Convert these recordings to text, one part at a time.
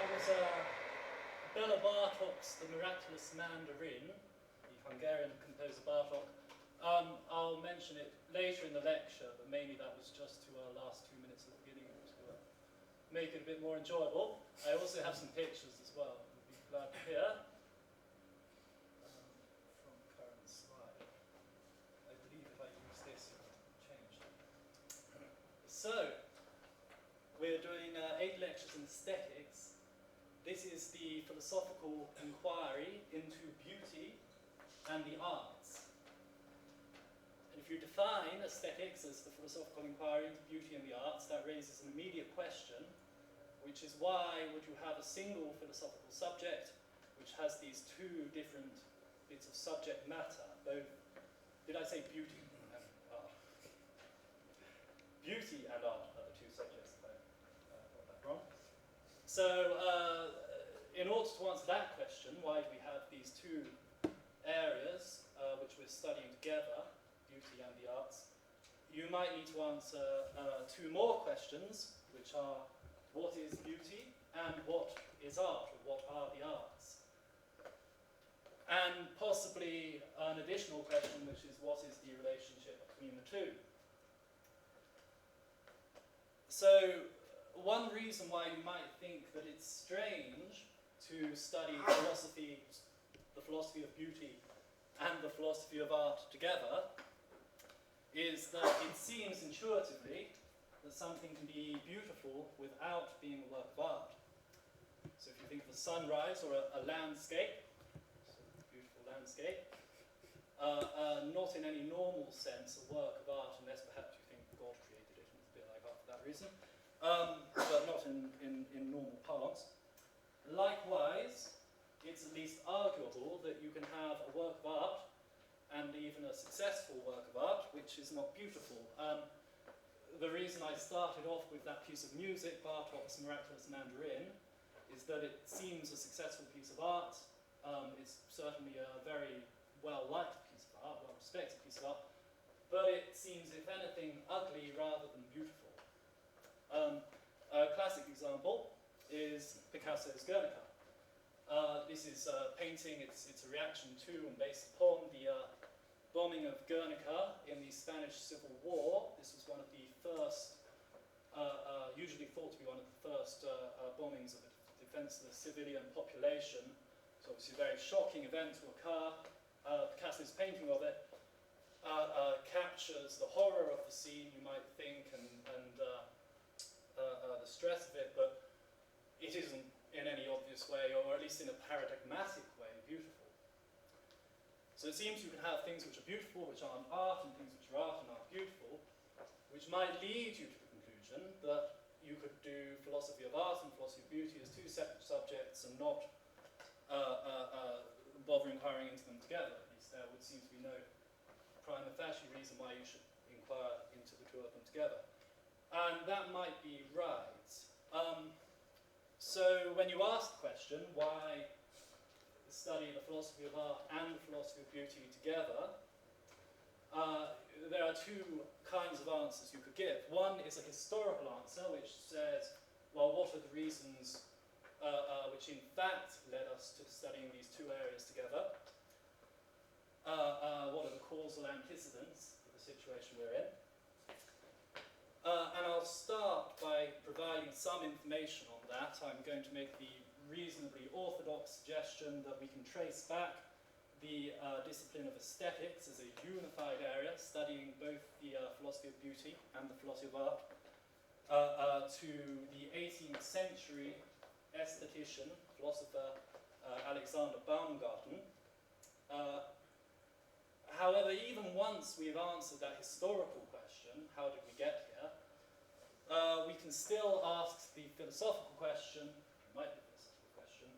There was Bela Bartok's The Miraculous Mandarin, the Hungarian composer Bartok. I'll mention it later in the lecture, but mainly that was just to our last 2 minutes at the beginning to make it a bit more enjoyable. I also have some pictures as well, you'll be glad to hear. From current slide. I believe if I use this, it will change. So, we're doing 8 lectures in aesthetics. This is the philosophical inquiry into beauty and the arts. And if you define aesthetics as the philosophical inquiry into beauty and the arts, that raises an immediate question, which is why would you have a single philosophical subject which has these 2 different bits of subject matter, both, did I say beauty and art? Beauty and art are the 2 subjects, if I got that wrong. So, in order to answer that question, why do we have these 2 areas which we're studying together, beauty and the arts, you might need to answer 2 more questions, which are, what is beauty and what is art, or what are the arts? And possibly an additional question, which is, what is the relationship between the 2? So, one reason why you might think that it's strange to study philosophy, the philosophy of beauty and the philosophy of art together, is that it seems intuitively that something can be beautiful without being a work of art. So if you think of a sunrise or a landscape, a beautiful landscape, not in any normal sense a work of art, unless perhaps you think God created it and it's a bit like art for that reason, but not in normal parlance. Likewise, it's at least arguable that you can have a work of art, and even a successful work of art, which is not beautiful. The reason I started off with that piece of music, Bartok's Miraculous Mandarin, is that it seems a successful piece of art. It's certainly a very well-liked piece of art, well-respected piece of art, but it seems, if anything, ugly rather than beautiful. A classic example is Picasso's Guernica. This is a painting, it's a reaction to and based upon the bombing of Guernica in the Spanish Civil War. This was one of the first, usually thought to be one of the first bombings of a defenseless civilian population. It's obviously a very shocking event to occur. Picasso's painting of it captures the horror of the scene, you might think, and the stress of it, but it isn't in any obvious way, or at least in a paradigmatic way, beautiful. So it seems you can have things which are beautiful, which aren't art, and things which are art and aren't beautiful, which might lead you to the conclusion that you could do philosophy of art and philosophy of beauty as 2 separate subjects and not bother inquiring into them together. At least there would seem to be no prima facie reason why you should inquire into the 2 of them together. And that might be right. So when you ask the question, why study the philosophy of art and the philosophy of beauty together, there are 2 kinds of answers you could give. One is a historical answer, which says, well, what are the reasons which in fact led us to studying these 2 areas together? What are the causal antecedents for the situation we're in? And I'll start by providing some information on that. I'm going to make the reasonably orthodox suggestion that we can trace back the discipline of aesthetics as a unified area, studying both the philosophy of beauty and the philosophy of art, to the 18th century aesthetician, philosopher Alexander Baumgarten. However, even once we've answered that historical question, how did we get here, we can still ask the philosophical question, might be a philosophical question,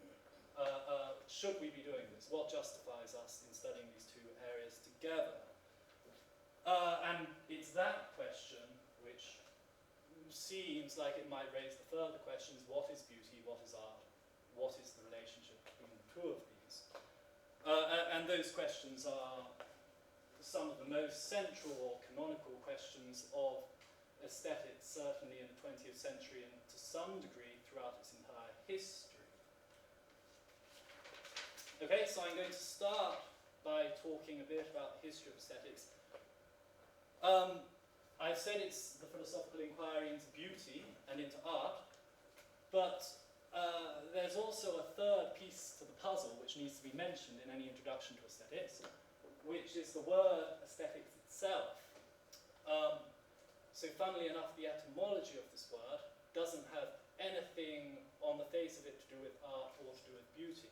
should we be doing this? What justifies us in studying these 2 areas together? And it's that question which seems like it might raise the further questions, what is beauty, what is art, what is the relationship between the 2 of these? And those questions are some of the most central or canonical questions of aesthetics, certainly in the 20th century and to some degree throughout its entire history. Okay, so I'm going to start by talking a bit about the history of aesthetics. I've said it's the philosophical inquiry into beauty and into art, but there's also a third piece to the puzzle which needs to be mentioned in any introduction to aesthetics, which is the word aesthetics itself. So funnily enough, the etymology of this word doesn't have anything on the face of it to do with art or to do with beauty.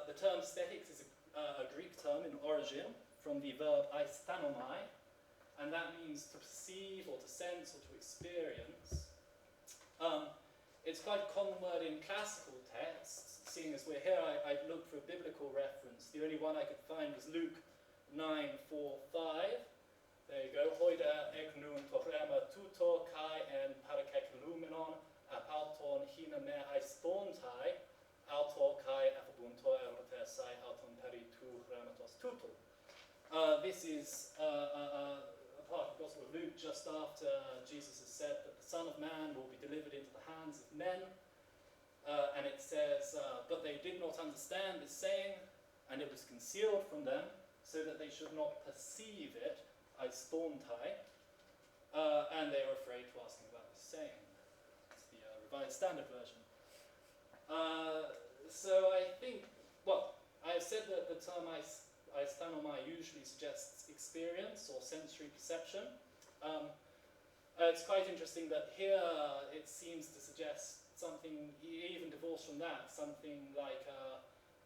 The term aesthetics is a Greek term in origin from the verb aistanomai, and that means to perceive or to sense or to experience. It's quite a common word in classical texts. Seeing as we're here, I looked for a biblical reference. The only one I could find was Luke 9:4-5. There you go. Hoida eknun torema tuto kai en parakeklumenon apauton hina me aistontai auto kai afabunto erotesai auton peritu ramatos tuto. This is a part of the Gospel of Luke just after Jesus has said that the Son of Man will be delivered into the hands of men. And it says, but they did not understand this saying, and it was concealed from them, so that they should not perceive it, aistontai, and they were afraid to ask him about this saying. It's the Revised Standard Version. So I think, well, I've said that the term aistanomai usually suggests experience or sensory perception. It's quite interesting that here it seems to suggest something even divorced from that, something like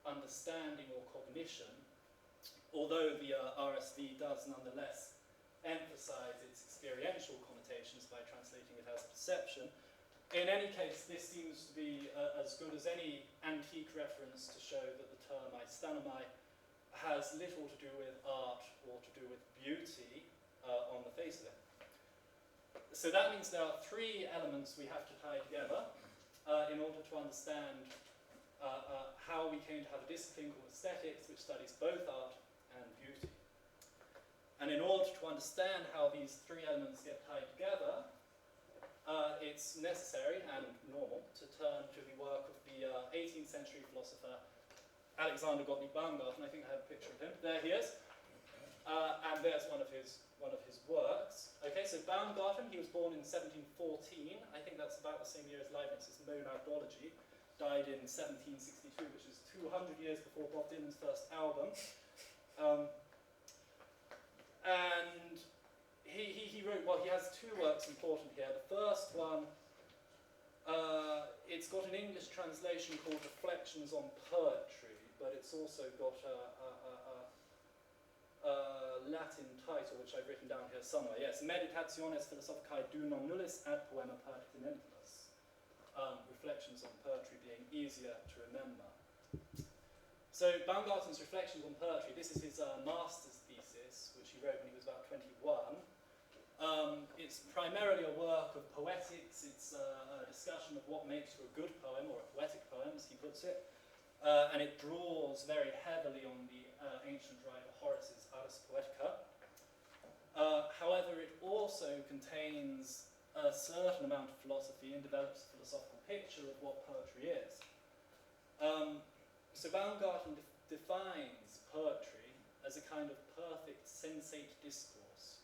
understanding or cognition, although the RSV does nonetheless emphasize its experiential connotations by translating it as perception. In any case, this seems to be as good as any antique reference to show that the term aistanomai has little to do with art or to do with beauty on the face of it. So that means there are three elements we have to tie together in order to understand how we came to have a discipline called aesthetics, which studies both art and beauty. And in order to understand how these three elements get tied together, it's necessary and normal to turn to the work of the 18th century philosopher Alexander Gottlieb Baumgarten. I think I have a picture of him. There he is. And there's one of his works. Okay, so Baumgarten, he was born in 1714. I think that's about the same year as Leibniz's Monadology. Died in 1762, which is 200 years before Bob Dylan's first album. And he wrote, well, he has two works important here. The first one, it's got an English translation called Reflections on Poetry, but it's also got a Latin title, which I've written down here somewhere. Yes, Meditationes Philosophicae du non nullis ad poema pertinentis. Reflections on Poetry being easier to remember. So Baumgarten's Reflections on Poetry, this is his master's thesis, which he wrote when he was about 21. It's primarily a work of poetics. It's a discussion of what makes for a good poem, or a poetic poem, as he puts it. And it draws very heavily on the ancient writer Horace's Ars Poetica. However, it also contains a certain amount of philosophy and develops a philosophical picture of what poetry is. So Baumgarten defines poetry as a kind of perfect sensate discourse.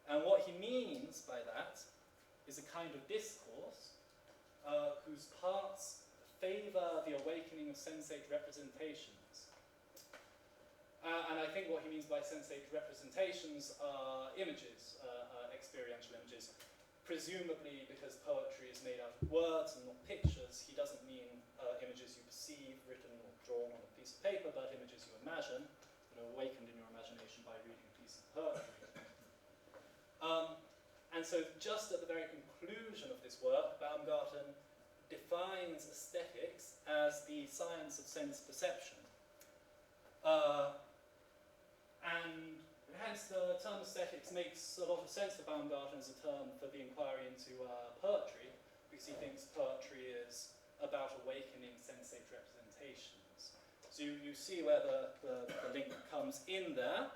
And what he means by that is a kind of discourse whose parts favour the awakening of sensate representations. And I think what he means by sensate representations are images, experiential images. Presumably because poetry is made out of words and not pictures, he doesn't mean images you perceive, written or drawn on a piece of paper, but images you imagine, awakened in your imagination by reading a piece of poetry. And so just at the very conclusion of this work, Baumgarten defines aesthetics as the science of sense perception. And hence the term aesthetics makes a lot of sense for Baumgarten as a term for the inquiry into poetry, because he thinks poetry is about awakening sensate representations. So you see where the link comes in there.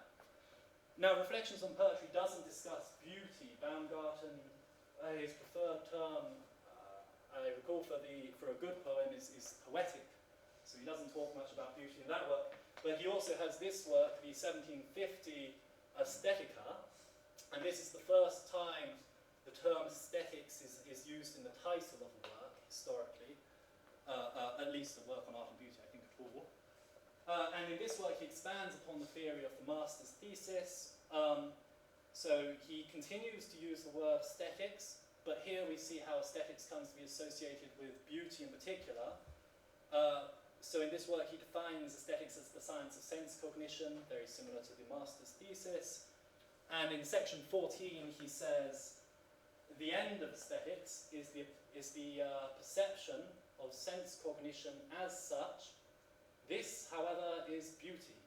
Now, Reflections on Poetry doesn't discuss beauty. Baumgarten, his preferred term, I recall for a good poem is poetic. So so he doesn't talk much about beauty in that work. But he also has this work, the 1750 Aesthetica, and this is the first time the term aesthetics is used in the title of a work, historically, at least a work on art and beauty, I think, at all. And in this work he expands upon the theory of the master's thesis. So he continues to use the word aesthetics, but here we see how aesthetics comes to be associated with beauty in particular. So in this work he defines aesthetics as the science of sense cognition, very similar to the master's thesis. And in section 14 he says, the end of aesthetics is the perception of sense cognition as such. This, however, is beauty.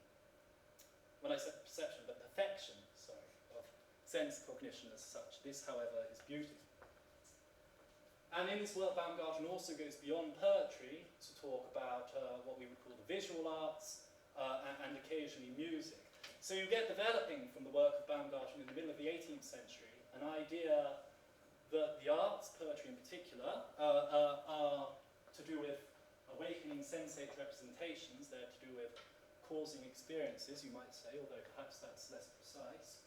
When I said perception, but perfection, sorry, of sense cognition as such. This, however, is beauty. And in this work, Baumgarten also goes beyond poetry to talk about what we would call the visual arts and occasionally music. So you get developing from the work of Baumgarten in the middle of the 18th century an idea that the arts, poetry in particular, are to do with awakening sensate representations. They're to do with causing experiences, you might say, although perhaps that's less precise.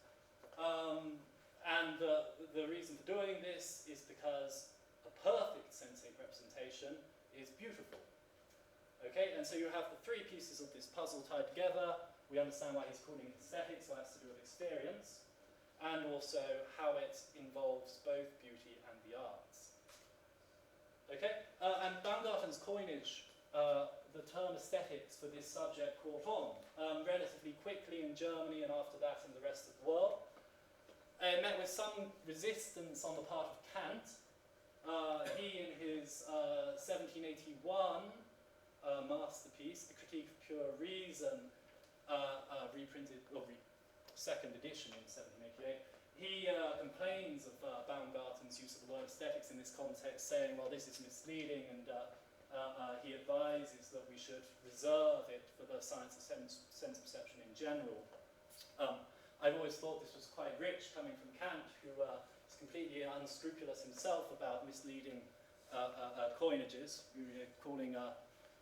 And the reason for doing this is because a perfect sensate representation is beautiful. Okay, and so you have the three pieces of this puzzle tied together. We understand why he's calling it aesthetics, what it has to do with experience, and also how it involves both beauty and the arts. Okay, and Baumgarten's coinage, the term aesthetics for this subject caught on relatively quickly in Germany and after that in the rest of the world. It met with some resistance on the part of Kant. He, in his 1781 masterpiece, The Critique of Pure Reason, reprinted, or second edition in 1788, he complains of Baumgarten's use of the word aesthetics in this context, saying, well, this is misleading, and he advises that we should reserve it for the science of sense perception in general. I've always thought this was quite rich, coming from Kant, who is completely unscrupulous himself about misleading coinages,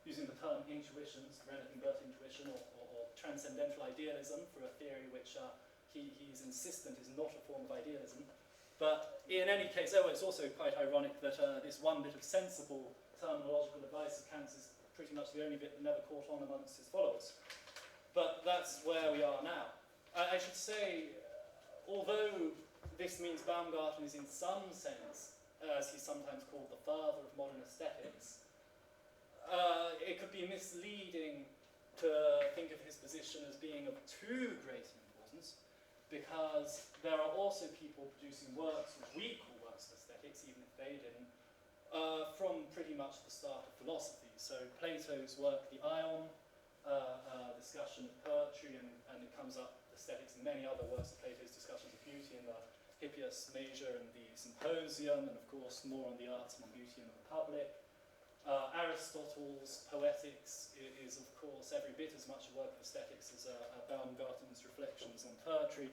using the term intuitions to convert intuition or transcendental idealism for a theory which he's insistent is not a form of idealism. But in any case, it's also quite ironic that this one bit of sensible terminological advice of Kant's is pretty much the only bit that never caught on amongst his followers. But that's where we are now. I should say, although this means Baumgarten is in some sense, as he's sometimes called, the father of modern aesthetics, it could be misleading to think of his position as being of too great an importance, because there are also people producing works which we call works of aesthetics, even if they didn't, from pretty much the start of philosophy. So Plato's work, the Ion, discussion of poetry, and it comes up aesthetics in many other works of Plato's discussions of beauty in the Hippias Major and the Symposium, and of course more on the arts and beauty in the Republic. Aristotle's Poetics is of course every bit as much a work of aesthetics as Baumgarten's reflections on poetry.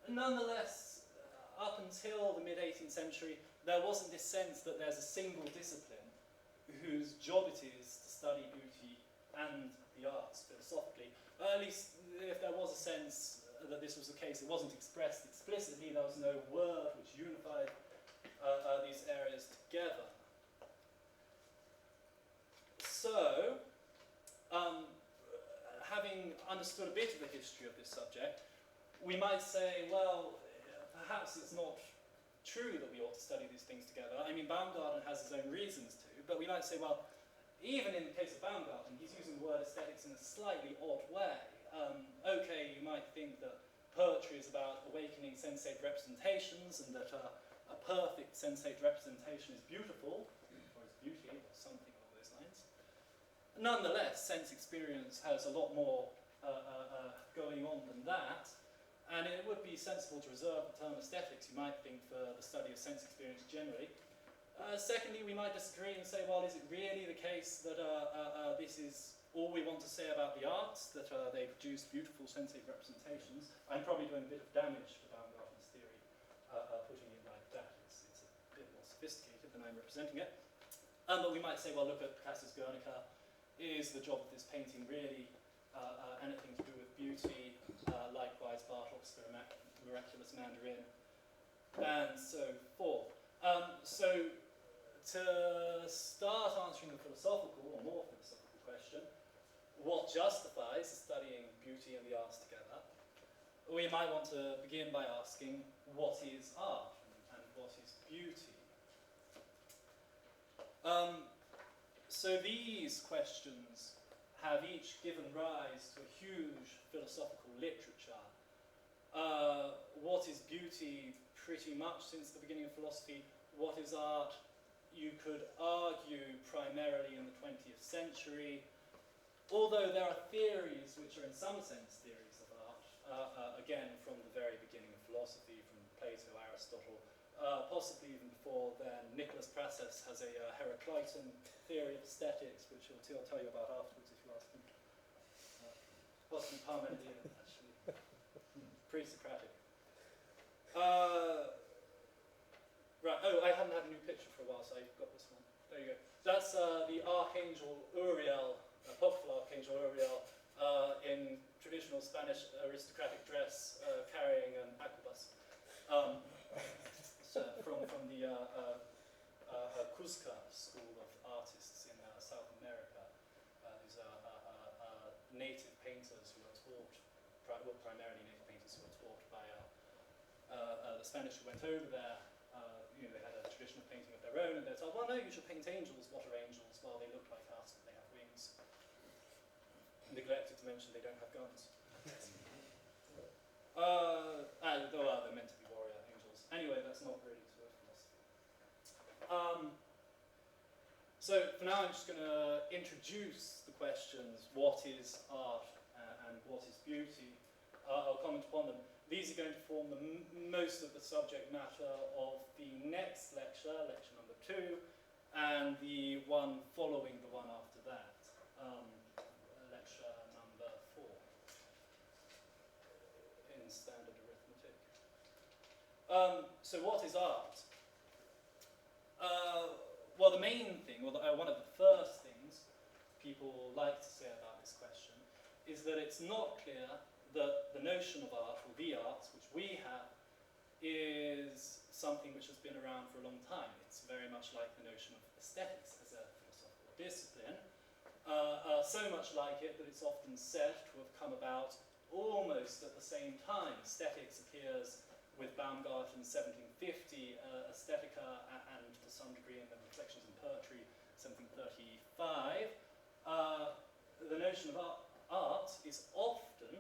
Nonetheless, up until the mid-18th century, there wasn't this sense that there's a single discipline whose job it is to study beauty and the arts philosophically. At least if there was a sense that this was the case, it wasn't expressed explicitly, there was no word which unified these areas together. So, having understood a bit of the history of this subject, we might say, well, perhaps it's not true that we ought to study these things together. I mean, Baumgarten has his own reasons to, but we might say, well, even in the case of Baumgarten, he's using the word aesthetics in a slightly odd way. Okay, you might think that poetry is about awakening sensate representations, and that a perfect sensate representation is beautiful, or is beauty, or something along those lines. Nonetheless, sense experience has a lot more going on than that, and it would be sensible to reserve the term aesthetics, you might think, for the study of sense experience generally. Secondly, we might disagree and say, well, is it really the case that this is all we want to say about the arts, that they produce beautiful sensate representations? I'm probably doing a bit of damage to Baumgarten's theory, putting it like that. It's a bit more sophisticated than I'm representing it. But we might say, well, look at Picasso's Guernica. is the job of this painting really anything to do with beauty? Likewise, Bartok's The Miraculous Mandarin, and so forth. So to start answering the philosophical, or more philosophical question, what justifies studying beauty and the arts together? We might want to begin by asking, what is art and what is beauty? So these questions have each given rise to a huge philosophical literature. What is beauty? Pretty much since the beginning of philosophy. What is art? You could argue primarily in the 20th century, although there are theories which are in some sense theories of art, again from the very beginning of philosophy, from Plato, Aristotle, possibly even before then. Nicholas Crassus has a Heraclitan theory of aesthetics, which I'll tell you about afterwards if you ask him. Possibly Parmenidean, actually. Pre-Socratic. Right, oh, I haven't had a new picture for a while, so I've got this one. There you go. That's the Archangel Uriel, popular Archangel Uriel, in traditional Spanish aristocratic dress, carrying an arquebus. So from the Cuzca School of Artists in South America. These are native painters who are taught, well, primarily native painters who are taught by the Spanish who went over there. They had a tradition of painting of their own, and they're told, well, no, you should paint angels. What are angels? Well, they look like us, but they have wings. Neglected to mention they don't have guns. They're meant to be warrior angels. Anyway, that's not really to philosophy. So for now, I'm just going to introduce the questions: what is art and what is beauty? I'll comment upon them. These are going to form most of the subject matter of the next lecture, lecture number 2, and the one following the one after that, lecture number 4, in standard arithmetic. So what is art? Well, the main thing, or one of the first things people like to say about this question, is that it's not clear that the notion of art, or the arts, which we have, is something which has been around for a long time. It's very much like the notion of aesthetics as a philosophical discipline, so much like it that it's often said to have come about almost at the same time. Aesthetics appears with Baumgarten's 1750, Aesthetica, and to some degree in the Reflections in Poetry, 1735. The notion of art is often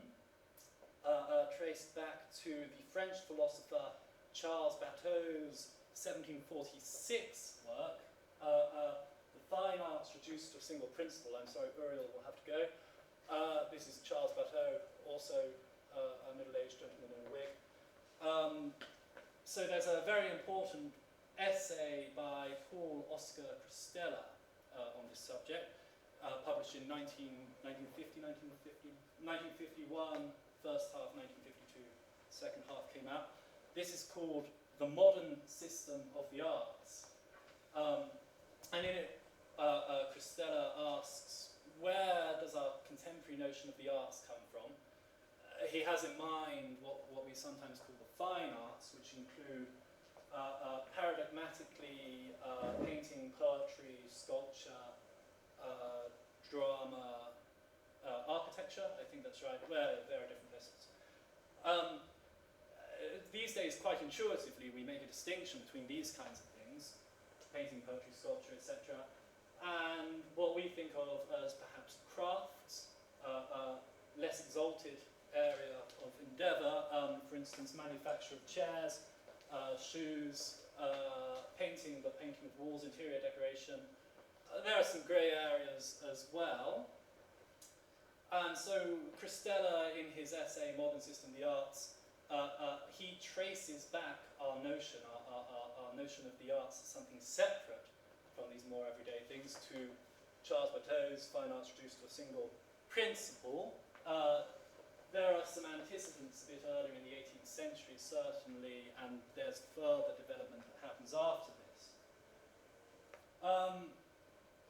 traced back to the French philosopher Charles Bateau's 1746 work, The Fine Arts Reduced to a Single Principle. I'm sorry, Uriel will have to go. This is Charles Bateau, also a middle-aged gentleman in a wig. So there's a very important essay by Paul Oscar Christella on this subject, published in 1951, first half 1952, second half came out. This is called The Modern System of the Arts. And in it, Christella asks, where does our contemporary notion of the arts come from? He has in mind what we sometimes call the fine arts, which include paradigmatically painting, poetry, sculpture, drama, architecture, I think that's right. Well, there are different lists. These days, quite intuitively, we make a distinction between these kinds of things, painting, poetry, sculpture, etc., and what we think of as perhaps crafts, less exalted area of endeavour, for instance, manufacture of chairs, shoes, painting, but painting of walls, interior decoration. There are some grey areas as well. And so Christella, in his essay, Modern System of the Arts, he traces back our notion of the arts as something separate from these more everyday things to Charles Bateau's Fine Arts Reduced to a Single Principle. There are some antecedents a bit earlier in the 18th century, certainly, and there's further development that happens after this.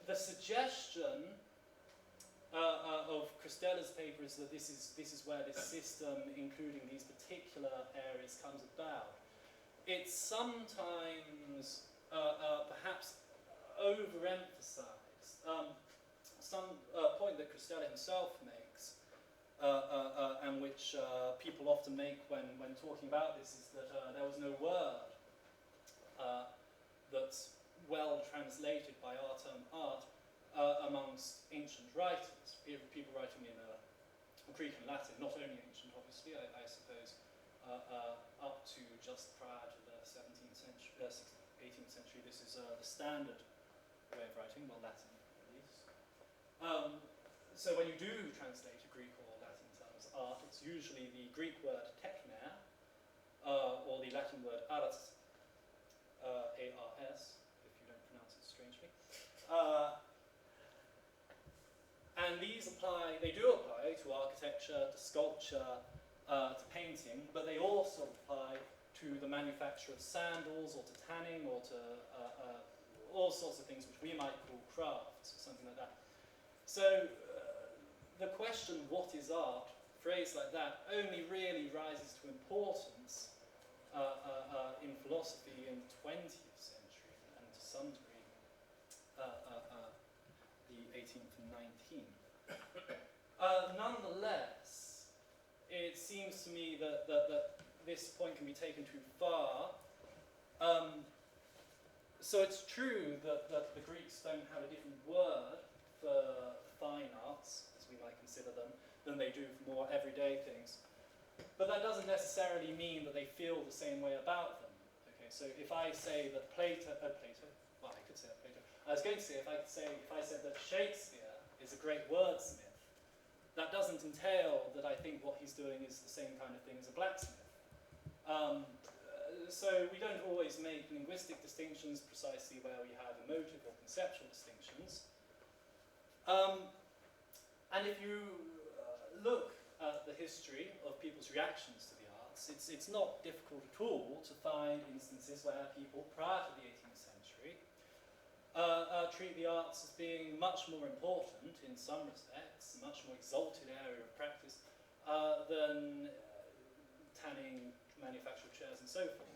The suggestion of Christella's paper is that this is where this system, including these particular areas, comes about. It's sometimes perhaps overemphasized. Some point that Christella himself makes, and which people often make when talking about this, is that there was no word that's well translated by our term art amongst ancient writers, people writing in Greek and Latin, not only ancient, obviously, I suppose, up to just prior to the 17th century, 18th century. This is the standard way of writing, well, Latin at least. So when you do translate a Greek or Latin term as art, it's usually the Greek word tekner, or the Latin word ars, A-R-S, if you don't pronounce it strangely. And these apply, they do apply to architecture, to sculpture, to painting, but they also apply to the manufacture of sandals, or to tanning, or to all sorts of things which we might call crafts, or something like that. So the question, what is art, phrased like that, only really rises to importance in philosophy in the 20th century, and to some degree the 18th and 19th. Nonetheless, it seems to me that this point can be taken too far. So it's true that the Greeks don't have a different word for fine arts, as we might consider them, than they do for more everyday things. But that doesn't necessarily mean that they feel the same way about them. Okay, so if I say that Plato, well, I could say that Plato. I was going to say if I said that Shakespeare is a great wordsmith, that doesn't entail that I think what he's doing is the same kind of thing as a blacksmith. So we don't always make linguistic distinctions precisely where we have emotive or conceptual distinctions. And if you look at the history of people's reactions to the arts, it's not difficult at all to find instances where people prior to the 18th century treat the arts as being much more important in some respects, a much more exalted area of practice than tanning, manufacture of chairs and so forth.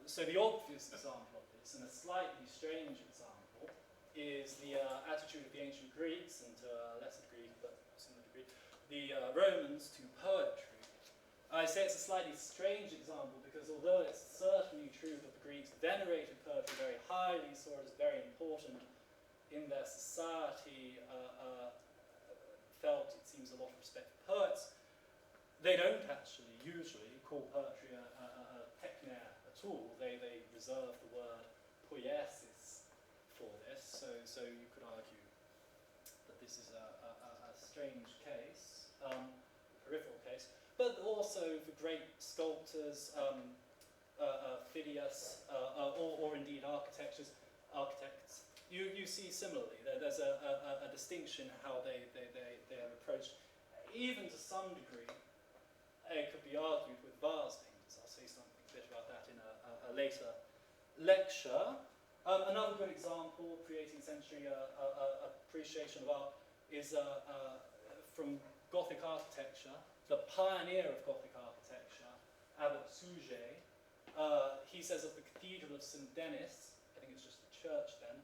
So the obvious example of this, and a slightly strange example, is the attitude of the ancient Greeks, and to a lesser degree, but similar degree, the Romans to poetry. I say it's a slightly strange example because although it's certainly true that the Greeks venerated poetry very highly, saw it as very important in their society, felt, it seems, a lot of respect for poets, they don't actually usually call poetry a tekner at all. They reserve the word poiesis for this, so you could argue that this is a strange case, peripheral case, but also the great sculptors, Phidias, or indeed architects, you see similarly. There's a distinction how they are approached, even to some degree. It could be argued with vase painters. I'll say something a bit about that in a later lecture. Another good example, pre-18th century appreciation of art, is from Gothic architecture. The pioneer of Gothic architecture, Abbot Suger, he says of the Cathedral of St. Denis, I think it's just the church then,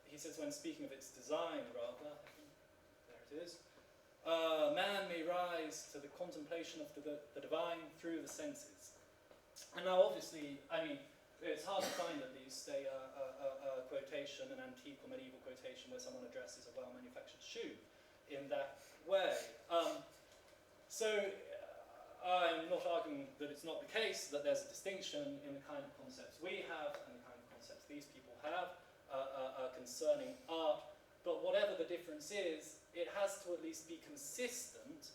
he says when speaking of its design, rather, I think, there it is, man may rise to the contemplation of the divine through the senses. And now obviously, I mean, it's hard to find at least a quotation, an antique or medieval quotation where someone addresses a well-manufactured shoe in that way. So I'm not arguing that it's not the case, that there's a distinction in the kind of concepts we have and the kind of concepts these people have concerning art, but whatever the difference is, it has to at least be consistent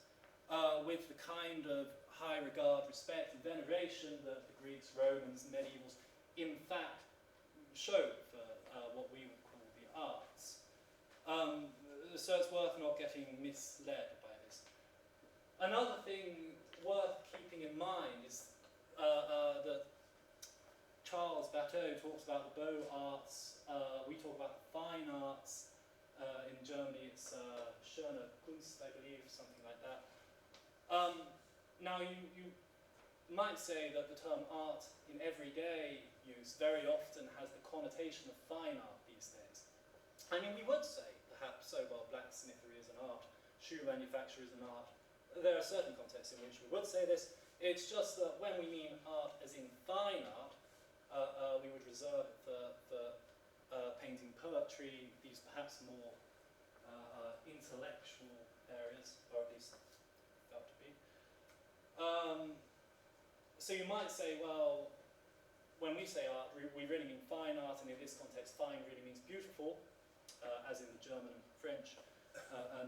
with the kind of high regard, respect, and veneration that the Greeks, Romans, medievals, in fact, showed for what we would call the arts. So it's worth not getting misled by this. Another thing worth keeping in mind is that Charles Bateau talks about the beaux arts, we talk about the fine arts, In Germany, it's schöne Kunst, I believe, something like that. Now, you might say that the term art in everyday use very often has the connotation of fine art these days. I mean, we would say, perhaps, so well, blacksmithery is an art, shoe manufacture is an art. There are certain contexts in which we would say this. It's just that when we mean art as in fine art, we would reserve it for painting, poetry, these perhaps more intellectual areas, or at least felt to be. So you might say, well, when we say art, we really mean fine art, and in this context, fine really means beautiful, as in the German and French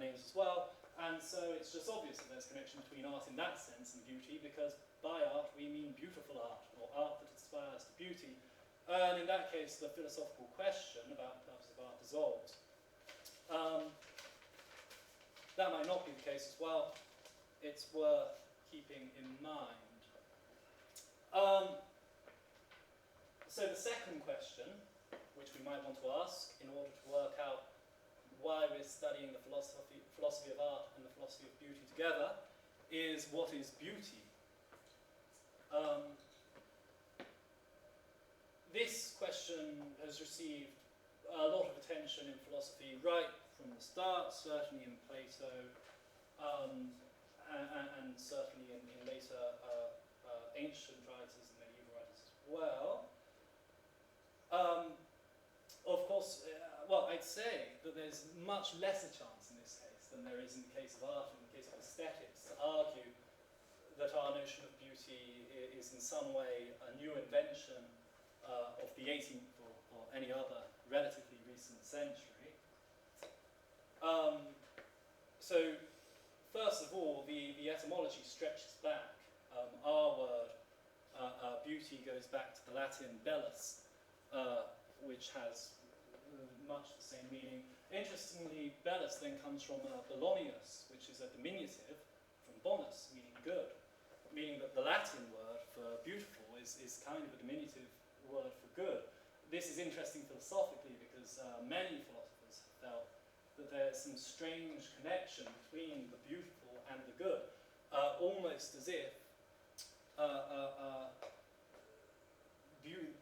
names as well. And so it's just obvious that there's a connection between art in that sense and beauty, because by art we mean beautiful art, or art that aspires to beauty. And in that case, the philosophical question about the purpose of art dissolves. That might not be the case as well. It's worth keeping in mind. So the second question, which we might want to ask in order to work out why we're studying the philosophy of art and the philosophy of beauty together, is what is beauty? This question has received a lot of attention in philosophy right from the start, certainly in Plato, and certainly in later ancient writers and medieval writers as well. Of course, well, I'd say that there's much less a chance in this case than there is in the case of art and in the case of aesthetics to argue that our notion of beauty is in some way a new invention of the 18th or any other relatively recent century. So, first of all, the etymology stretches back. Our word, beauty, goes back to the Latin bellus, which has much the same meaning. Interestingly, bellus then comes from belonius, which is a diminutive from bonus, meaning good, meaning that the Latin word for beautiful is kind of a diminutive word for good. This is interesting philosophically because many philosophers have felt that there's some strange connection between the beautiful and the good, almost as if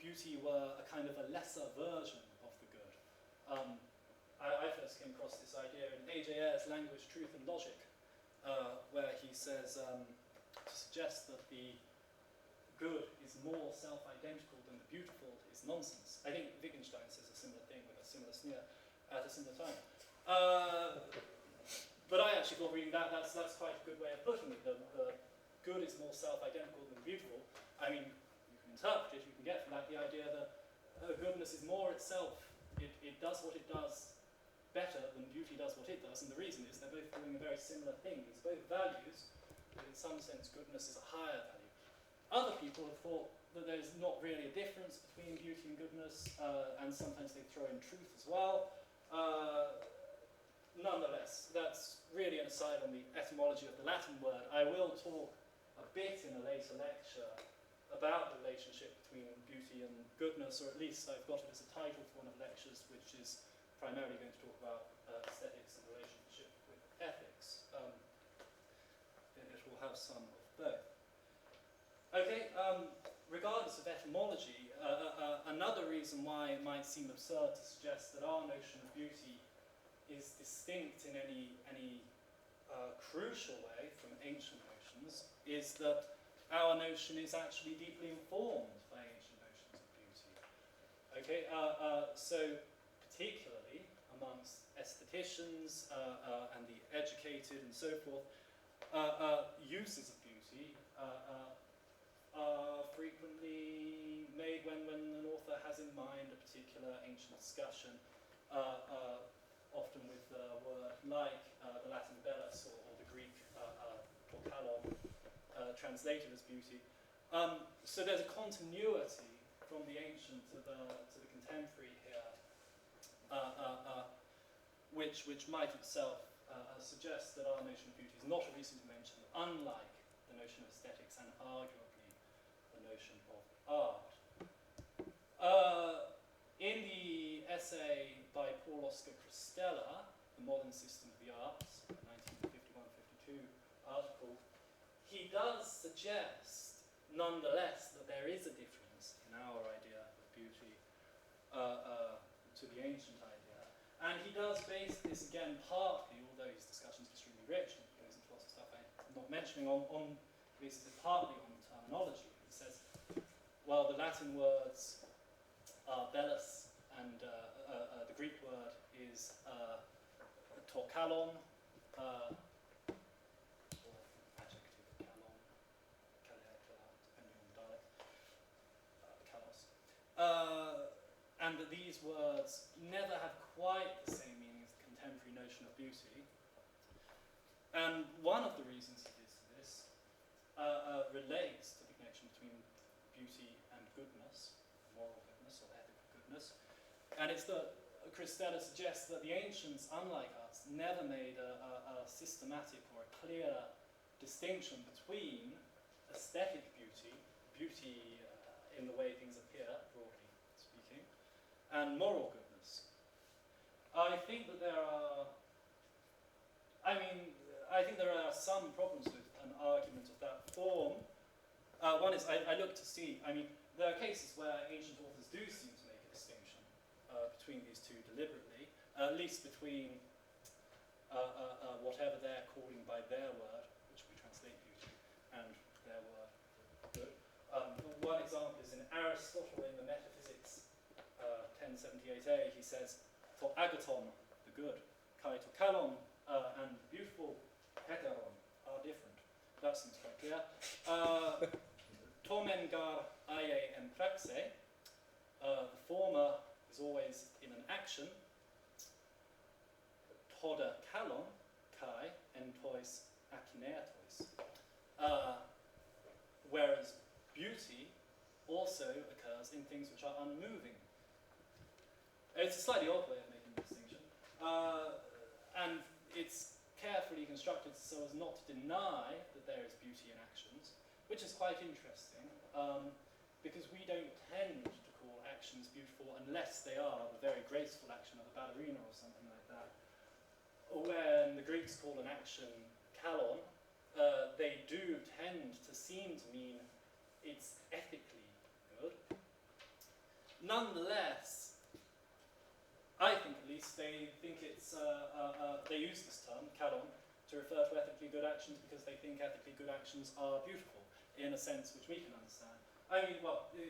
beauty were a kind of a lesser version of the good. I first came across this idea in A.J. Ayer's Language, Truth and Logic, where he says to suggest that the good is more self-identical than the beautiful is nonsense. I think Wittgenstein says a similar thing with a similar sneer at a similar time. But I actually thought reading that's quite a good way of putting it. The good is more self-identical than the beautiful. I mean, you can interpret it, you can get from that the idea that goodness is more itself. It does what it does better than beauty does what it does, and the reason is they're both doing a very similar thing. It's both values, but in some sense goodness is a higher value. Other people have thought that there's not really a difference between beauty and goodness, and sometimes they throw in truth as well. Nonetheless, that's really an aside on the etymology of the Latin word. I will talk a bit in a later lecture about the relationship between beauty and goodness, or at least I've got it as a title for one of the lectures, which is primarily going to talk about aesthetics and relationship with ethics. It will have some of both. Okay, regardless of etymology, another reason why it might seem absurd to suggest that our notion of beauty is distinct in any crucial way from ancient notions is that our notion is actually deeply informed by ancient notions of beauty. Okay, so particularly amongst aestheticians and the educated and so forth, uses of beauty are frequently made when an author has in mind a particular ancient discussion, often with a word like the Latin bellus or the Greek kalon, translated as beauty. So there's a continuity from the ancient to the contemporary here, which might itself suggest that our notion of beauty is not a recent invention, unlike the notion of aesthetics and arguably the notion of art. In the essay by Paul Oscar Christella, The Modern System of the Arts, 1951-52 article, he does suggest, nonetheless, that there is a difference in our idea of beauty to the ancient idea. And he does base this, again, partly, although his discussion is extremely rich, and he goes into lots of stuff I'm not mentioning, on basis partly on terminology. He says, well, the Latin words are bellus, and the Greek word is torkalon, or adjective kalon, depending on the dialect, kalos. And that these words never have quite the same meaning as the contemporary notion of beauty. And one of the reasons he gives for this relates to the connection between beauty and goodness, moral goodness or ethical goodness. And it's that Christella suggests that the ancients, unlike us, never made a systematic or a clear distinction between aesthetic beauty, beauty in the way things appear, broadly speaking, and moral goodness. I think that there are, I think there are some problems with an argument of that form. One is, I look to see, there are cases where ancient authors do seem to make a distinction between these two deliberately, at least between whatever they're calling by their word, which we translate beauty, and their word good. One example is in Aristotle in the Metaphysics, 1078a, he says, to agaton, the good, kai to kalon, and the beautiful, heteron, are different. That seems quite clear. Tomen gar aie en praxe, the former is always in an action. Toda kalon, kai, en tois akineatois. Whereas beauty also occurs in things which are unmoving. It's a slightly odd way of making the distinction. And it's carefully constructed so as not to deny that there is beauty in actions, which is quite interesting, because we don't tend to call actions beautiful unless they are the very graceful action of a ballerina or something like that. When the Greeks call an action kalon, they do tend to seem to mean it's ethically good. Nonetheless, I think at least they think it's, they use this term, kalon, to refer to ethically good actions because they think ethically good actions are beautiful in a sense which we can understand.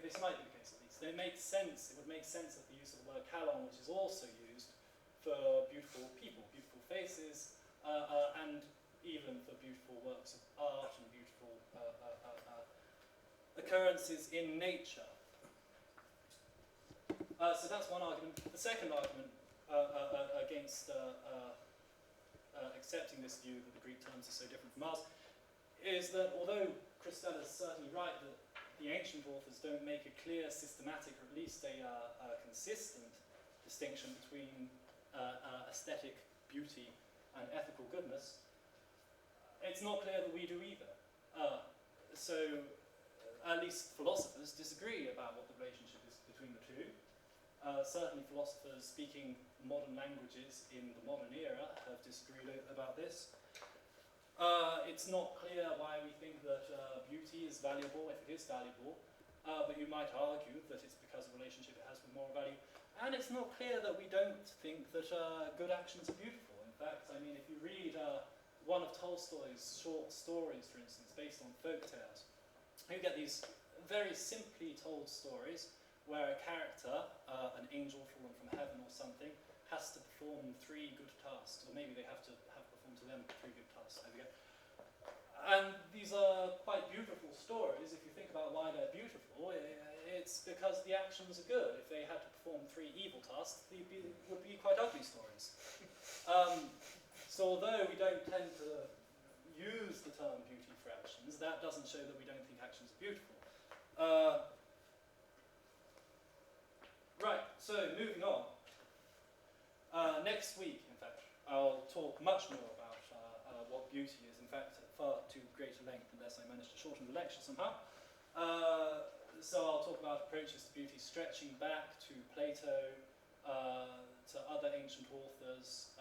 This might be the case at least. It makes sense, it would make sense of the use of the word kalon, which is also used for beautiful people, beautiful faces, and even for beautiful works of art and beautiful occurrences in nature. So that's one argument. The second argument against accepting this view that the Greek terms are so different from ours is that although Christella is certainly right that the ancient authors don't make a clear, systematic, or at least a consistent distinction between aesthetic beauty and ethical goodness, it's not clear that we do either. So at least philosophers disagree about what the relationship is between the two. Certainly philosophers speaking modern languages in the modern era have disagreed about this. It's not clear why we think that beauty is valuable, if it is valuable, but you might argue that it's because of the relationship it has with moral value. And it's not clear that we don't think that good actions are beautiful. In fact, if you read one of Tolstoy's short stories, for instance, based on folk tales, you get these very simply told stories where a character, an angel fallen from heaven or something, has to perform 3 good tasks, or maybe they have to have performed to them 3 good tasks. There we go. And these are quite beautiful stories. If you think about why they're beautiful, it's because the actions are good. If they had to perform 3 evil tasks, they would be quite ugly stories. So although we don't tend to use the term beauty for actions, that doesn't show that we don't think actions are beautiful. Right, so moving on. Next week, in fact, I'll talk much more about what beauty is, in fact, at far too great a length, unless I manage to shorten the lecture somehow. So I'll talk about approaches to beauty stretching back to Plato, to other ancient authors,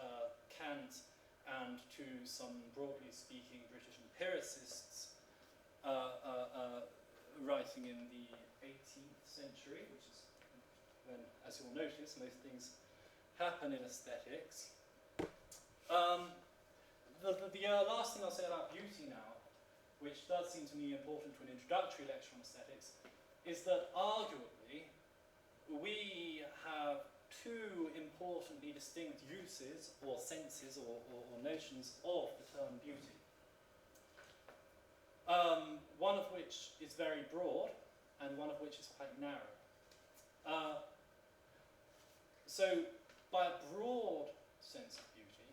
Kant, and to some, broadly speaking, British empiricists writing in the 18th century, which is when, as you'll notice, most things happen in aesthetics. The last thing I'll say about beauty now, which does seem to me important to an introductory lecture on aesthetics, is that arguably we have two importantly distinct uses or senses or notions of the term beauty. One of which is very broad and one of which is quite narrow. So by a broad sense of beauty,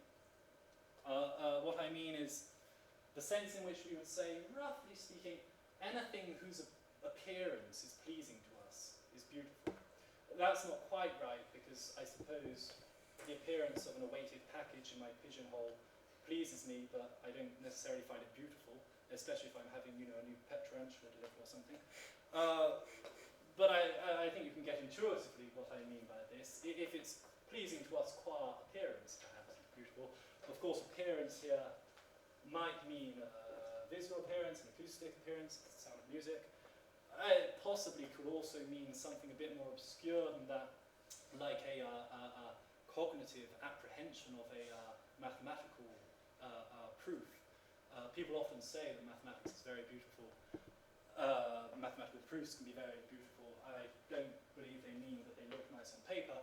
what I mean is the sense in which we would say, roughly speaking, anything whose appearance is pleasing to us is beautiful. That's not quite right, because I suppose the appearance of an awaited package in my pigeonhole pleases me, but I don't necessarily find it beautiful, especially if I'm having, a new pet tarantula delivered or something. But I think you can get intuitively what I mean by this. If it's pleasing to us qua appearance, perhaps it's beautiful. Of course, appearance here might mean visual appearance, an acoustic appearance, the sound of music. It possibly could also mean something a bit more obscure than that, like a cognitive apprehension of a mathematical proof. People often say that mathematics is very beautiful. Mathematical proofs can be very beautiful. I don't believe they mean that they look nice on paper.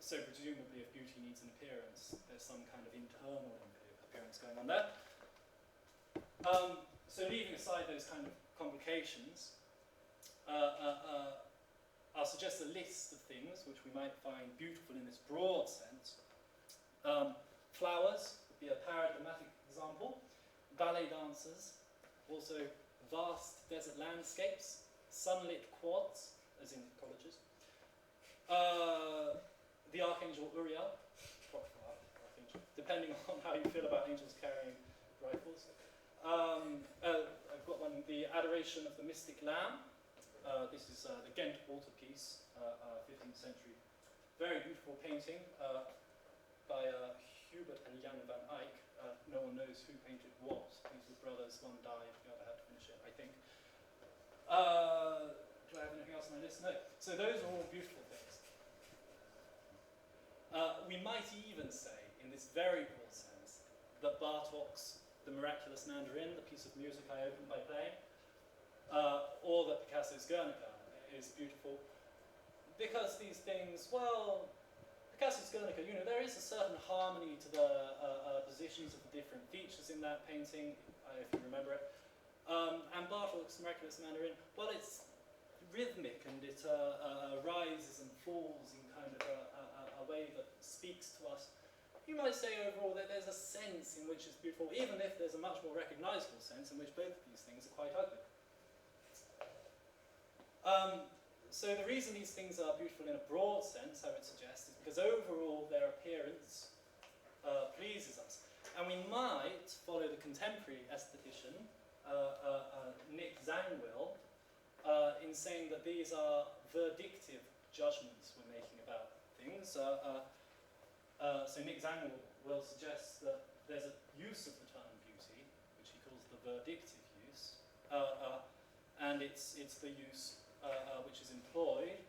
So presumably if beauty needs an appearance, there's some kind of internal appearance going on there. So leaving aside those kind of complications, I'll suggest a list of things which we might find beautiful in this broad sense. Flowers would be a paradigmatic example. Ballet dancers, also vast desert landscapes, sunlit quads, as in colleges. The Archangel Uriel, depending on how you feel about angels carrying rifles. I've got one, the Adoration of the Mystic Lamb. This is the Ghent altarpiece, 15th century. Very beautiful painting by Hubert and Jan van Eyck. No one knows who painted what. These were brothers, one died, the other had to finish it, I think. Do I have anything else on my list? No. So those are all beautiful things. We might even say, in this very broad sense, that Bartók's The Miraculous Mandarin, the piece of music I opened by playing, or that Picasso's Guernica is beautiful, because these things, well, Picasso's Guernica, there is a certain harmony to the positions of the different features in that painting, if you remember it. And Bartók's Miraculous Mandarin, well, it's rhythmic and it rises and falls in kind of a way that speaks to us. You might say overall that there's a sense in which it's beautiful, even if there's a much more recognizable sense in which both of these things are quite ugly. So the reason these things are beautiful in a broad sense, I would suggest, is because overall their appearance pleases us. And we might follow the contemporary aesthetician, Nick Zangwill, in saying that these are verdictive judgments we're making about things. So Nick Zangwill will suggest that there's a use of the term beauty, which he calls the verdictive use, and it's the use which is employed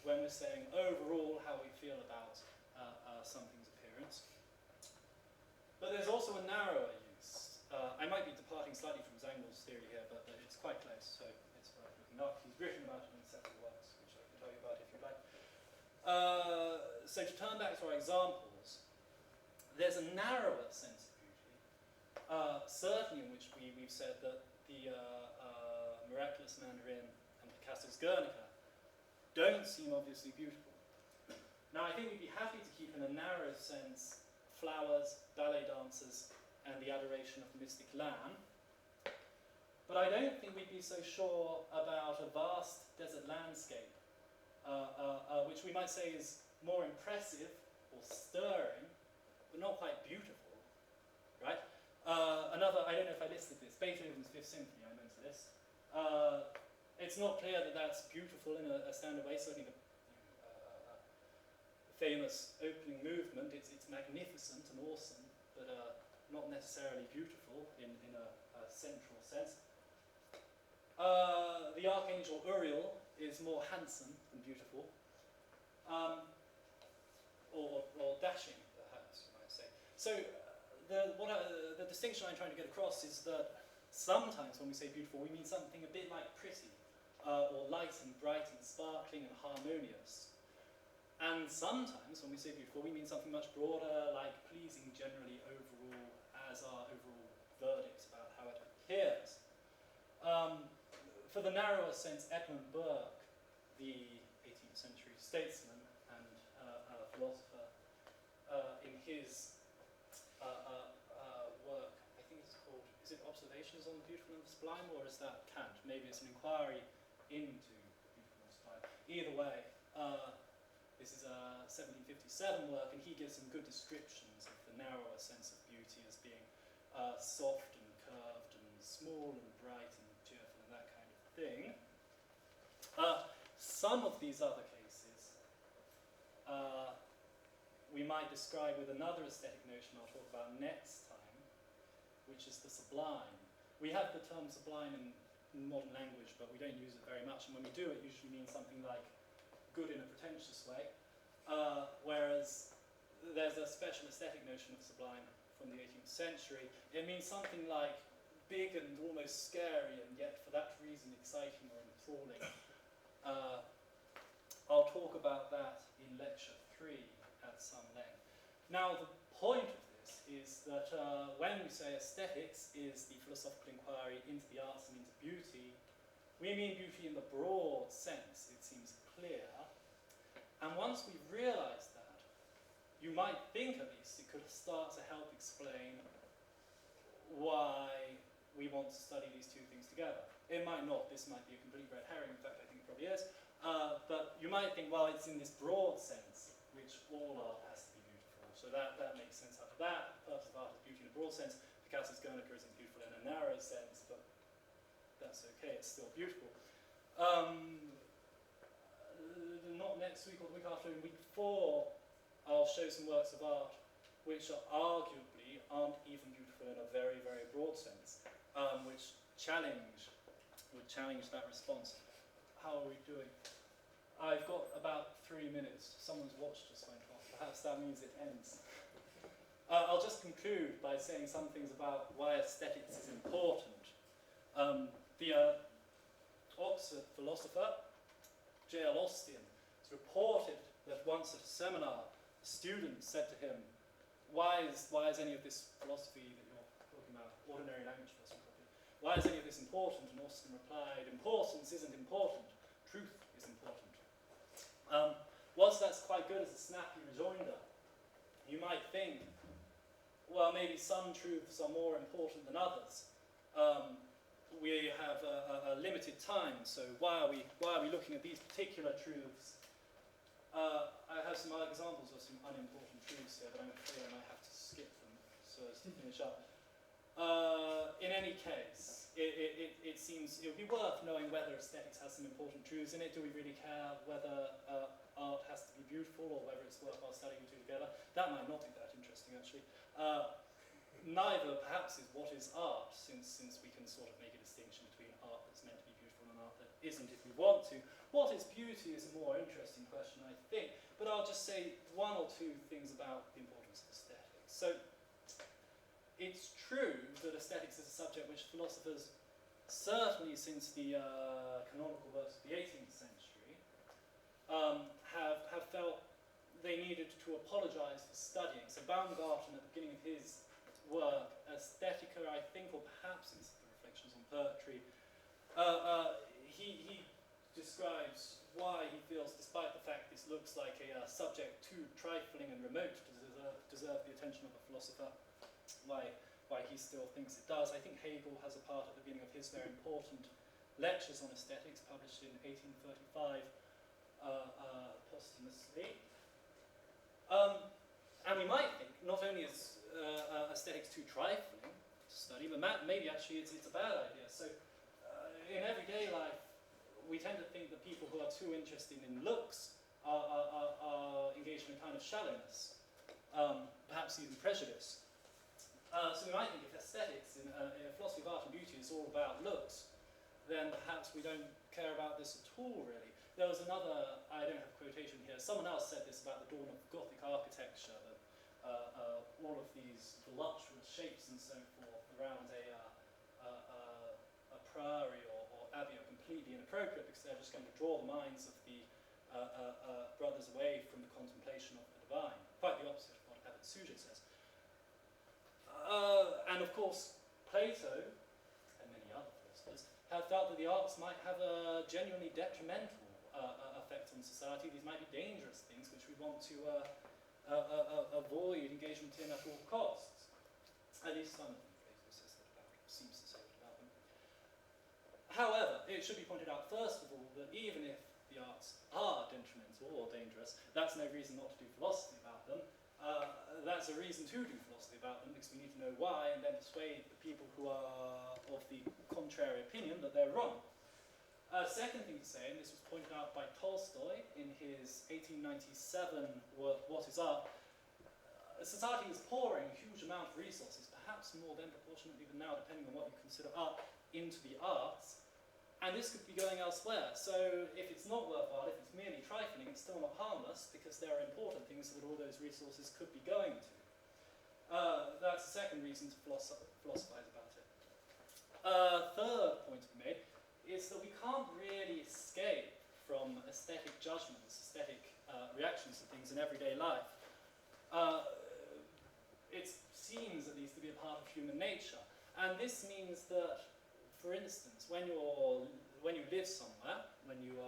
when we're saying overall how we feel about something's appearance. But there's also a narrower use. I might be departing slightly from Zangwill's theory here, but it's quite close, so it's worth looking up. He's written about it in several works, which I can tell you about if you'd like. So to turn back to our examples, there's a narrower sense of beauty, certainly in which we've said that the Miraculous Mandarin and Picasso's Guernica don't seem obviously beautiful. Now I think we'd be happy to keep in a narrow sense flowers, ballet dancers, and the Adoration of the Mystic Lamb, but I don't think we'd be so sure about a vast desert landscape, which we might say is more impressive or stirring, but not quite beautiful, right? Another, I don't know if I listed this, Beethoven's Fifth Symphony, I meant to list. It's not clear that that's beautiful in a standard way, certainly famous opening movement. It's magnificent and awesome, but not necessarily beautiful in a central sense. The archangel Uriel is more handsome than beautiful, or dashing, perhaps you might say. So the distinction I'm trying to get across is that sometimes when we say beautiful, we mean something a bit like pretty, or light and bright and sparkling and harmonious. And sometimes when we say beautiful, we mean something much broader, like pleasing generally overall, as our overall verdict about how it appears. For the narrower sense, Edmund Burke, the 18th century statesman and philosopher, in his work, I think it's called, is it Observations on the Beautiful and the Sublime, or is that Kant? Maybe it's an inquiry into the beautiful and the sublime. Either way, this is a 1757 work, and he gives some good descriptions of the narrower sense of beauty as being soft and curved and small and bright and cheerful and that kind of thing. Some of these other cases we might describe with another aesthetic notion I'll talk about next time, which is the sublime. We have the term sublime in modern language, but we don't use it very much, and when we do, it usually means something like good in a pretentious way, whereas there's a special aesthetic notion of sublime from the 18th century. It means something like big and almost scary, and yet for that reason exciting or enthralling. I'll talk about that in lecture 3 at some length. Now, the point of this is that when we say aesthetics is the philosophical inquiry into the arts and into beauty, we mean beauty in the broad sense, it seems clear. And once we've realised that, you might think at least it could start to help explain why we want to study these two things together. It might not, this might be a complete red herring, in fact I think it probably is, but you might think, well, it's in this broad sense, which all art has to be beautiful, so that makes sense out of that. The purpose of art is beauty in a broad sense. Picasso's Guernica isn't beautiful in a narrow sense, but that's okay, it's still beautiful. Not next week or the week after, in week 4, I'll show some works of art which are arguably aren't even beautiful in a very, very broad sense, which would challenge that response. How are we doing? I've got about 3 minutes. Someone's watch just went off. Perhaps that means it ends. I'll just conclude by saying some things about why aesthetics is important. The Oxford philosopher, J.L. Austin, has reported that once at a seminar, a student said to him, why is any of this philosophy that you're talking about, ordinary language philosophy, why is any of this important? And Austin replied, importance isn't important, truth is important. Whilst that's quite good as a snappy rejoinder, you might think, well, maybe some truths are more important than others. We have a limited time, so why are we looking at these particular truths? I have some other examples of some unimportant truths here, but I'm afraid I might have to skip them so as to finish up. In any case, it seems it would be worth knowing whether aesthetics has some important truths in it. Do we really care whether art has to be beautiful or whether it's worthwhile studying the two together? That might not be that interesting, actually. Neither, perhaps, is what is art, since we can sort of make a distinction between art that's meant to be beautiful and art that isn't if we want to. What is beauty is a more interesting question, I think, but I'll just say one or two things about the importance of aesthetics. So, it's true that aesthetics is a subject which philosophers, certainly since the canonical works of the 18th century, have felt they needed to apologise for studying. So Baumgarten, at the beginning of his work, Aesthetica, I think, or perhaps it's the Reflections on Poetry, he describes why he feels, despite the fact this looks like a subject too trifling and remote to deserve the attention of a philosopher, why he still thinks it does. I think Hegel has a part at the beginning of his very important lectures on aesthetics, published in 1835, posthumously. And we might think, not only is aesthetics too trifling to study, but maybe actually it's a bad idea. So in everyday life, we tend to think that people who are too interested in looks are engaged in a kind of shallowness, perhaps even prejudice. So we might think if aesthetics in philosophy of art and beauty is all about looks, then perhaps we don't care about this at all, really. There was another, I don't have a quotation here, someone else said this about the dawn of Gothic architecture, that all of these voluptuous shapes and so forth around a priory or abbey are completely inappropriate because they're just going to draw the minds of the brothers away from the contemplation of the divine. Quite the opposite of what Abbot Suger says. And of course, Plato, and many other philosophers, have felt that the arts might have a genuinely detrimental effect on society. These might be dangerous things which we want to avoid engagement in at all costs. At least some of them Plato says that about, seems to say that about them. However, it should be pointed out first of all that even if the arts are detrimental or dangerous, that's no reason not to do philosophy about them. That's a reason to do philosophy about them because we need to know why and then persuade the people who are of the contrary opinion that they're wrong. Second thing to say, and this was pointed out by Tolstoy in his 1897 work, What is Art? Society is pouring a huge amount of resources, perhaps more than proportionately than now, depending on what you consider art, into the arts. And this could be going elsewhere. So if it's not worthwhile, if it's merely trifling, it's still not harmless because there are important things that all those resources could be going to. That's the second reason to philosophize about it. Third point to be made is that we can't really escape from aesthetic judgments, aesthetic reactions to things in everyday life. It seems at least to be a part of human nature. And this means that, for instance, when you live somewhere, when you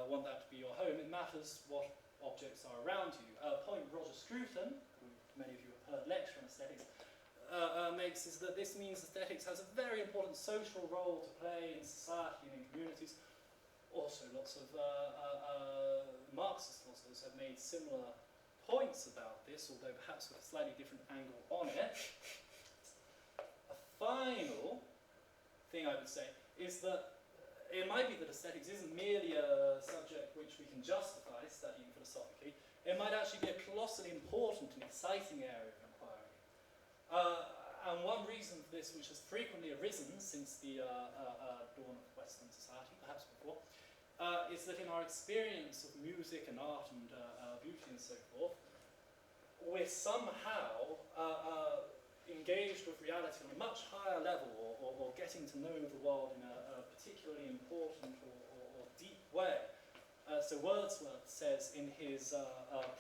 want that to be your home, it matters what objects are around you. A point Roger Scruton, who many of you have heard lecture on aesthetics, makes is that this means aesthetics has a very important social role to play in society and in communities. Also, lots of Marxist philosophers have made similar points about this, although perhaps with a slightly different angle on it. A final thing I would say is that it might be that aesthetics isn't merely a subject which we can justify studying philosophically. It might actually be a colossally important and exciting area of inquiry. And one reason for this, which has frequently arisen since the dawn of Western society, perhaps before, is that in our experience of music and art and beauty and so forth, we're somehow engaged with reality on a much higher level, or getting to know the world in a particularly important or deep way. So Wordsworth says in his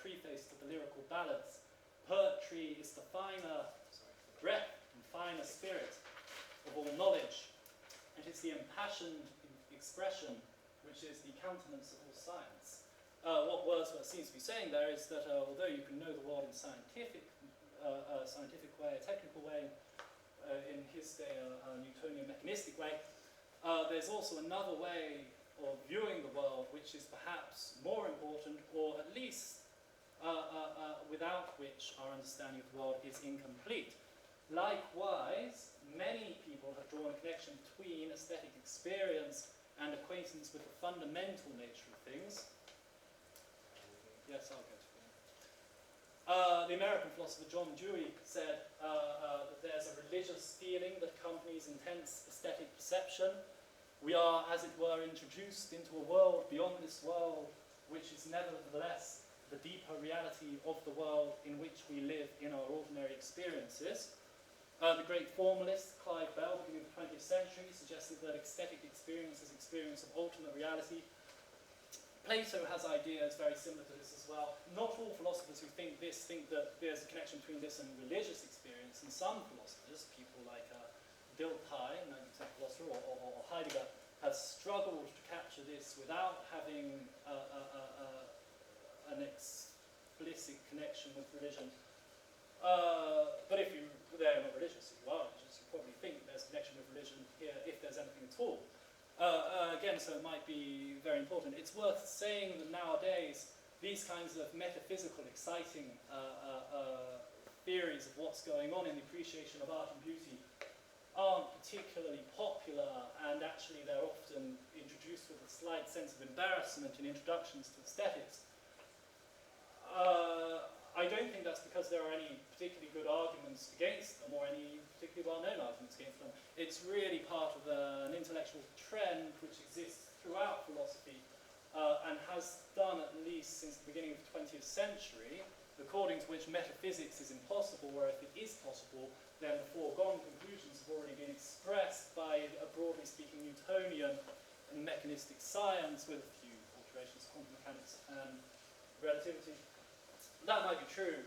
preface to the Lyrical Ballads, poetry is the breath and finer spirit of all knowledge. It is the impassioned expression which is the countenance of all science. What Wordsworth seems to be saying there is that although you can know the world in scientific way, a technical way, in his day a Newtonian mechanistic way, there's also another way of viewing the world which is perhaps more important, or at least without which our understanding of the world is incomplete. Likewise, many people have drawn a connection between aesthetic experience and acquaintance with the fundamental nature of things. Yes, I'll get to it. The American philosopher John Dewey said that there's a religious feeling that accompanies intense aesthetic perception. We are, as it were, introduced into a world beyond this world, which is nevertheless the deeper reality of the world in which we live in our ordinary experiences. The great formalist Clive Bell, beginning of the 20th century, suggested that aesthetic experience is experience of ultimate reality. Plato has ideas very similar to this as well. Not all philosophers who think this think that there's a connection between this and religious experience, and some philosophers, people like Dilthey, 19th century philosopher, or Heidegger, have struggled to capture this without having an explicit connection with religion. But if they're not religious, if you are religious, you probably think there's a connection with religion here, if there's anything at all. Again, so it might be very important. It's worth saying that nowadays, these kinds of metaphysical, exciting theories of what's going on in the appreciation of art and beauty aren't particularly popular, and actually they're often introduced with a slight sense of embarrassment in introductions to aesthetics. I don't think that's because there are any particularly good arguments against them or any particularly well-known arguments against them. It's really part of an intellectual trend which exists throughout philosophy and has done at least since the beginning of the 20th century, according to which metaphysics is impossible, or if it is possible, then the foregone conclusions have already been expressed by a broadly speaking Newtonian and mechanistic science with a few alterations to quantum mechanics and relativity. That might be true,